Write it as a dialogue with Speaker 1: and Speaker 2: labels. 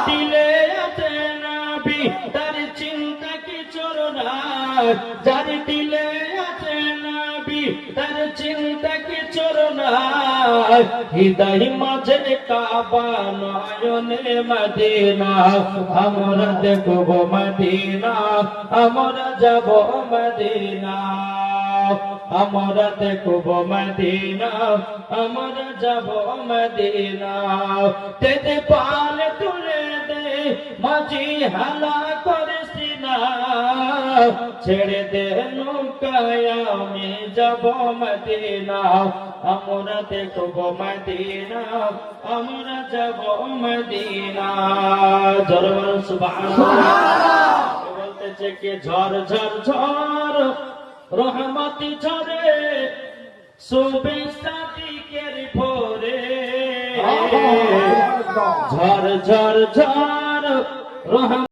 Speaker 1: দিলে আছে নবী তার চিন্তা কি চরণায়, যার দিলে আছে নবী তার চিন্তা কি চরণায়। হৃদয় মাঝে কাবা নয়নে মদিনা, আমরা দেখব মদিনা, আমরা যাব মদিনা, আমরা দেখব মদিনা, আমরা যাব মদিনা। তেতে পাল তুলে দে মাঝি হালা করেছি না, ছেড়ে দে নৌকায় আমি যাব মদিনা, আমরা দেখব মদিনা, আমরা যাব মদিনা। জোরে সুবহানাল্লাহ। বলতেছে কি ঝড় ঝড় ঝড় রহমতি ঝরে সুবে সাদিকের ভোরে, ঝড় ঝড় ঝড় রহমত